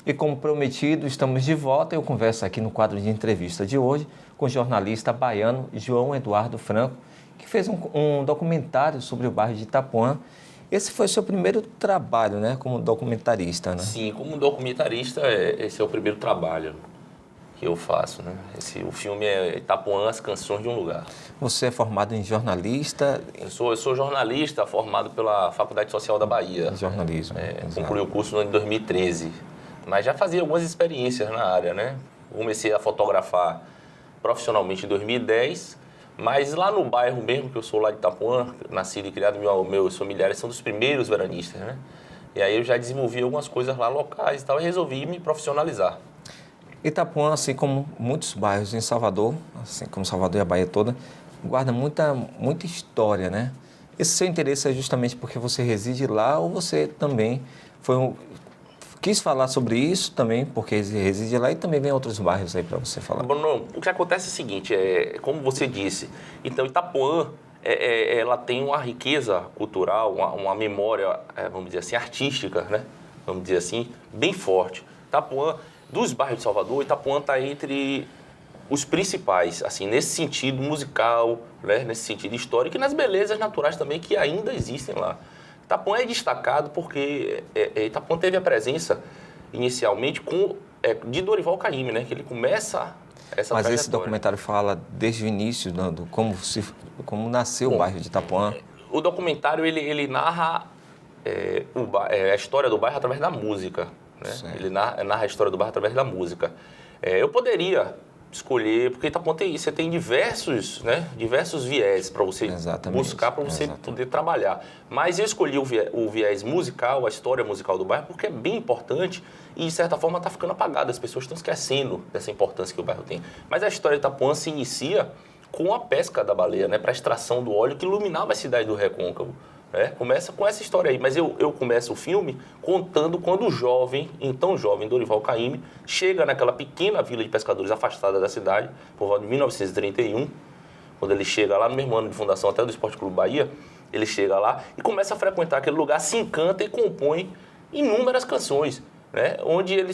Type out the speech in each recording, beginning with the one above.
E como prometido, estamos de volta. Eu converso aqui no quadro de entrevista de hoje com o jornalista baiano João Eduardo Franco, que fez um documentário sobre o bairro de Itapuã. Esse foi o seu primeiro trabalho, né, como documentarista, né? Sim, como documentarista, esse é o primeiro trabalho que eu faço, né? O filme é Itapuã, as canções de um lugar. Você é formado em jornalista? Eu sou jornalista formado pela Faculdade Social da Bahia. Jornalismo. Concluí o curso no ano de 2013, mas já fazia algumas experiências na área, né? Comecei a fotografar profissionalmente em 2010, mas lá no bairro mesmo, que eu sou lá de Itapuã, nascido e criado, meus familiares são dos primeiros veranistas, né? E aí eu já desenvolvi algumas coisas lá locais e tal, e resolvi me profissionalizar. Itapuã, assim como muitos bairros em Salvador, assim como Salvador e a Bahia toda, guarda muita história, né? Esse seu interesse é justamente porque você reside lá ou você também quis falar sobre isso também porque reside lá e também vem outros bairros aí para você falar? Bom, não, o que acontece é o seguinte, como você disse, então Itapuã, ela tem uma riqueza cultural, uma memória, vamos dizer assim, artística, né? Vamos dizer assim, bem forte. Itapuã, dos bairros de Salvador, Itapuã está entre os principais, assim, nesse sentido musical, né? Nesse sentido histórico e nas belezas naturais também que ainda existem lá. Itapuã é destacado porque Itapuã teve a presença inicialmente de Dorival Caymmi, né? Que ele começa essa Mas trajetória. esse documentário fala desde o início, do como nasceu o bairro de Itapuã. O documentário ele narra a história do bairro através da música, né? Ele narra a história do bairro através da música. Eu poderia escolher, porque Itapuã você tem diversos viés para você buscar, para você poder trabalhar. Mas eu escolhi o viés musical, a história musical do bairro, porque é bem importante e, de certa forma, está ficando apagado. As pessoas estão esquecendo dessa importância que o bairro tem. Mas a história de Itapuã se inicia com a pesca da baleia, né, para a extração do óleo que iluminava a cidade do Recôncavo. Começa com essa história aí, mas eu começo o filme contando quando o então jovem Dorival Caymmi chega naquela pequena vila de pescadores afastada da cidade, por volta de 1931, quando ele chega lá no mesmo ano de fundação até do Esporte Clube Bahia, ele chega lá e começa a frequentar aquele lugar, se encanta e compõe inúmeras canções, né? Onde ele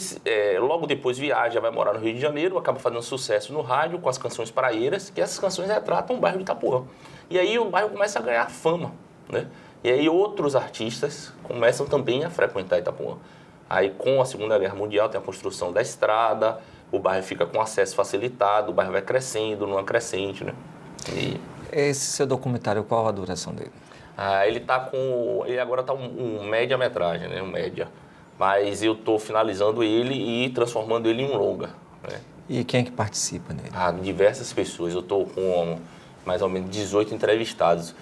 logo depois viaja, vai morar no Rio de Janeiro, acaba fazendo sucesso no rádio com as canções praeiras, que essas canções retratam o bairro de Itapuã. E aí o bairro começa a ganhar fama, né? E aí outros artistas começam também a frequentar Itapuã. Aí com a Segunda Guerra Mundial tem a construção da estrada, o bairro fica com acesso facilitado, o bairro vai crescendo numa crescente, né? Esse seu documentário, qual a duração dele? Ele agora está um média-metragem, né? Um média. Mas eu estou finalizando ele e transformando ele em um longa, né? E quem é que participa nele? Diversas pessoas. Eu estou com mais ou menos 18 entrevistados.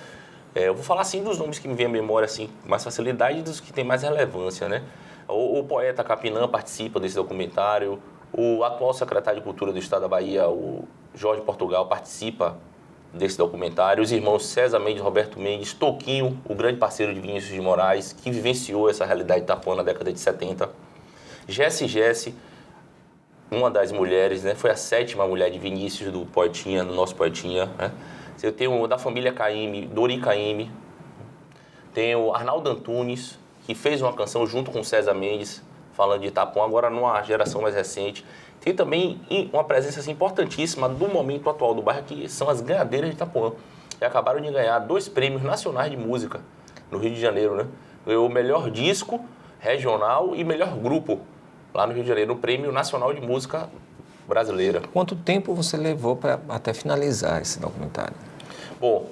Eu vou falar assim dos nomes que me vêm à memória assim, com mais facilidade e dos que têm mais relevância, né? O poeta Capinã participa desse documentário, o atual secretário de Cultura do Estado da Bahia, o Jorge Portugal, participa desse documentário, os irmãos César Mendes, Roberto Mendes, Toquinho, o grande parceiro de Vinícius de Moraes, que vivenciou essa realidade de Itapuã na década de 70. Jesse, uma das mulheres, né? Foi a 7ª mulher de Vinícius, do nosso Poetinha, né? Eu tenho da família Caymmi, Dori Caymmi, tenho Arnaldo Antunes, que fez uma canção junto com César Mendes, falando de Itapuã, agora numa geração mais recente. Tem também uma presença assim, importantíssima do momento atual do bairro, que são as ganhadeiras de Itapuã, que acabaram de ganhar 2 prêmios nacionais de música no Rio de Janeiro, né? Ganhou o melhor disco regional e melhor grupo lá no Rio de Janeiro, o Prêmio Nacional de Música Brasileira. Quanto tempo você levou para até finalizar esse documentário? Bom,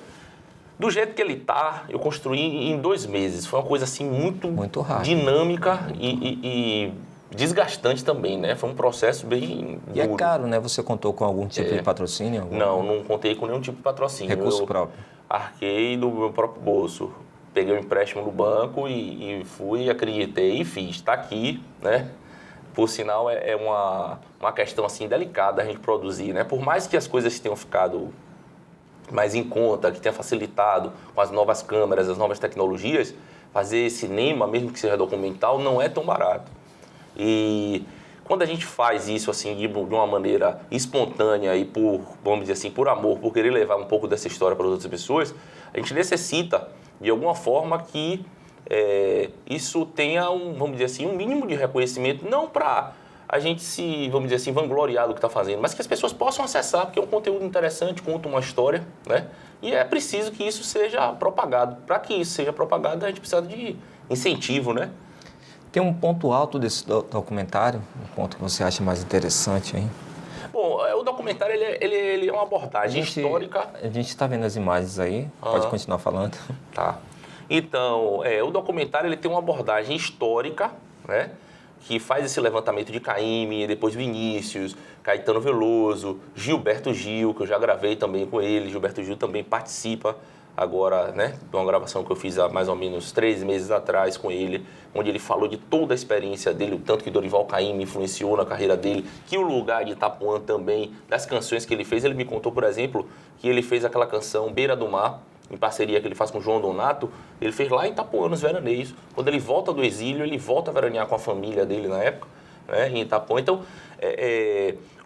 do jeito que ele tá, eu construí em 2 meses. Foi uma coisa assim muito rápido, dinâmica e desgastante também, né? Foi um processo bem duro. E é caro, né? Você contou com algum tipo de patrocínio? Não contei com nenhum tipo de patrocínio. Recurso próprio? Arquei do meu próprio bolso. Peguei um empréstimo no banco e fui, acreditei e fiz. Está aqui, né? Por sinal, é uma questão assim delicada a gente produzir, né? Por mais que as coisas tenham ficado mais em conta, que tenha facilitado com as novas câmeras, as novas tecnologias, fazer cinema, mesmo que seja documental, não é tão barato. E quando a gente faz isso assim de uma maneira espontânea e vamos dizer assim, por amor, por querer levar um pouco dessa história para as outras pessoas, a gente necessita de alguma forma que isso tenha vamos dizer assim, um mínimo de reconhecimento, não para a gente se, vamos dizer assim, vangloriar do que está fazendo, mas que as pessoas possam acessar, porque é um conteúdo interessante, conta uma história, né? E é preciso que isso seja propagado. Para que isso seja propagado, a gente precisa de incentivo, né? Tem um ponto alto desse documentário, um ponto que você acha mais interessante, hein? Bom, o documentário ele é uma abordagem histórica. A gente está vendo as imagens aí, pode continuar falando. Tá. Então, o documentário ele tem uma abordagem histórica, né? Que faz esse levantamento de Caymmi, depois Vinícius, Caetano Veloso, Gilberto Gil, que eu já gravei também com ele. Gilberto Gil também participa agora, né, de uma gravação que eu fiz há mais ou menos 3 meses atrás com ele, onde ele falou de toda a experiência dele, o tanto que Dorival Caymmi influenciou na carreira dele, que o lugar de Itapuã também, das canções que ele fez. Ele me contou, por exemplo, que ele fez aquela canção Beira do Mar, em parceria que ele faz com o João Donato, ele fez lá em Itapuã, nos veraneios. Quando ele volta do exílio, ele volta a veranear com a família dele na época, né, em Itapuã. Então,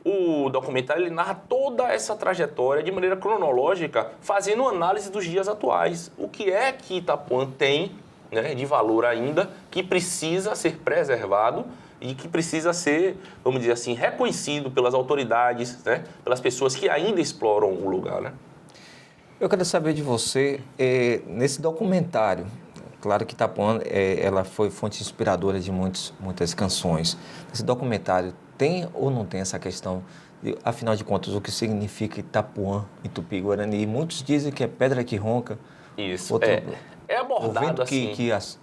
o documentário ele narra toda essa trajetória de maneira cronológica, fazendo análise dos dias atuais. O que é que Itapuã tem, né, de valor ainda, que precisa ser preservado e que precisa ser, vamos dizer assim, reconhecido pelas autoridades, né, pelas pessoas que ainda exploram o lugar, né? Eu quero saber de você, nesse documentário, claro que Itapuã ela foi fonte inspiradora de muitas canções. Esse documentário tem ou não tem essa questão, afinal de contas, o que significa Itapuã em Tupi-Guarani? Muitos dizem que é pedra que ronca. Isso, outro, é abordado o vento assim.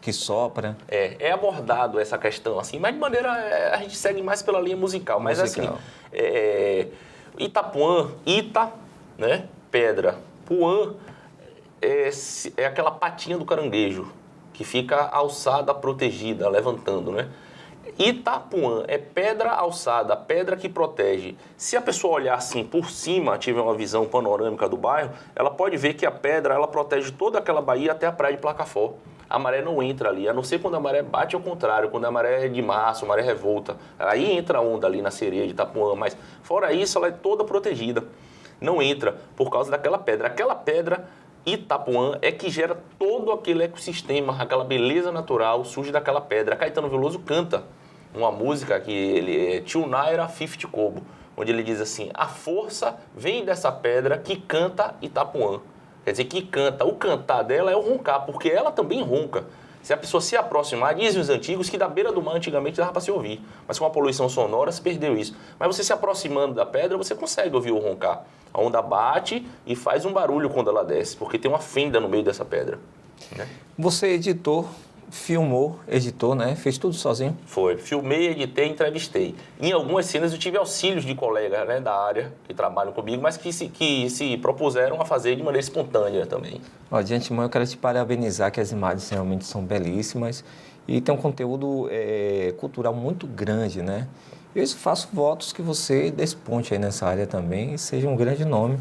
que sopra. É abordado essa questão assim, mas de maneira, a gente segue mais pela linha musical. Mas assim, Itapuã, Ita, né, pedra. Puã é aquela patinha do caranguejo, que fica alçada, protegida, levantando, né? Itapuã é pedra alçada, pedra que protege. Se a pessoa olhar assim por cima, tiver uma visão panorâmica do bairro, ela pode ver que a pedra ela protege toda aquela baía até a praia de Placafó. A maré não entra ali, a não ser quando a maré bate ao contrário, quando a maré é de março, a maré revolta. Aí entra a onda ali na sereia de Itapuã, mas fora isso ela é toda protegida. Não entra por causa daquela pedra. Aquela pedra, Itapuã, é que gera todo aquele ecossistema, aquela beleza natural, surge daquela pedra. Caetano Veloso canta uma música que ele é Tio Naira 50 Cobo, onde ele diz assim: a força vem dessa pedra que canta Itapuã. Quer dizer, que canta. O cantar dela é o roncar, porque ela também ronca. Se a pessoa se aproximar, dizem os antigos que da beira do mar antigamente dava para se ouvir, mas com a poluição sonora se perdeu isso. Mas você se aproximando da pedra, você consegue ouvir o roncar. A onda bate e faz um barulho quando ela desce, porque tem uma fenda no meio dessa pedra. Né? Você editou, filmou, editou, né? Fez tudo sozinho? Foi. Filmei, editei, entrevistei. Em algumas cenas eu tive auxílios de colegas, né, da área que trabalham comigo, mas que se propuseram a fazer de maneira espontânea também. Ó, de antemão eu quero te parabenizar, que as imagens realmente são belíssimas e tem um conteúdo cultural muito grande, né? Eu faço votos que você desponte aí nessa área também e seja um grande nome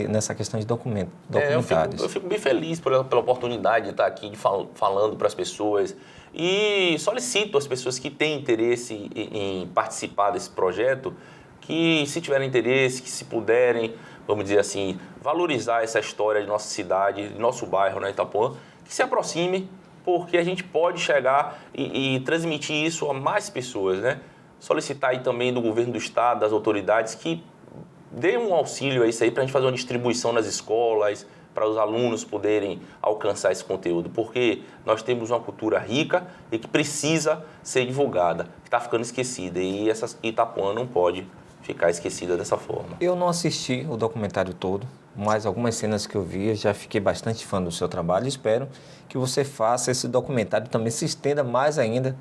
nessa questão de documentários. Eu fico bem feliz pela oportunidade de estar aqui falando para as pessoas e solicito às pessoas que têm interesse em participar desse projeto que, se tiverem interesse, que se puderem, vamos dizer assim, valorizar essa história de nossa cidade, de nosso bairro, né, Itapuã, que se aproxime, porque a gente pode chegar e transmitir isso a mais pessoas, né? Solicitar aí também do governo do estado, das autoridades, que dê um auxílio a isso aí para a gente fazer uma distribuição nas escolas, para os alunos poderem alcançar esse conteúdo, porque nós temos uma cultura rica e que precisa ser divulgada, que está ficando esquecida, e essa Itapuã não pode ficar esquecida dessa forma. Eu não assisti o documentário todo, mas algumas cenas que eu vi, eu já fiquei bastante fã do seu trabalho. Espero que você faça esse documentário também se estenda mais ainda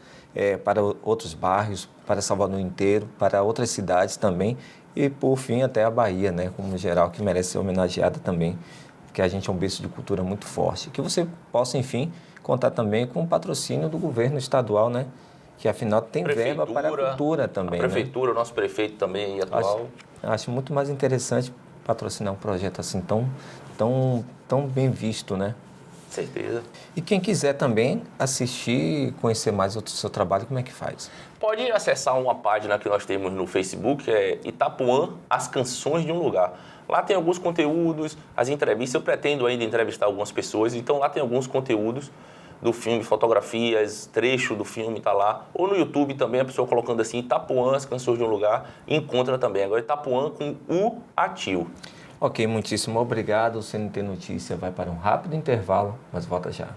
para outros bairros, para Salvador inteiro, para outras cidades também e, por fim, até a Bahia, né, como geral, que merece ser homenageada também, porque a gente é um berço de cultura muito forte. Que você possa, enfim, contar também com o patrocínio do governo estadual, né, que afinal tem verba para a cultura também. A prefeitura, né? O nosso prefeito também atual. Acho muito mais interessante patrocinar um projeto assim tão bem visto, né? Certeza. E quem quiser também assistir, conhecer mais o seu trabalho, como é que faz? Pode acessar uma página que nós temos no Facebook, é Itapuã, As Canções de um Lugar. Lá tem alguns conteúdos, as entrevistas, eu pretendo ainda entrevistar algumas pessoas, então lá tem alguns conteúdos do filme, fotografias, trecho do filme tá lá. Ou no YouTube também, a pessoa colocando assim, Itapuã, as canções de um lugar, encontra também. Agora Itapuã com U Atil. Ok, muitíssimo obrigado. O CNT Notícia vai para um rápido intervalo, mas volta já.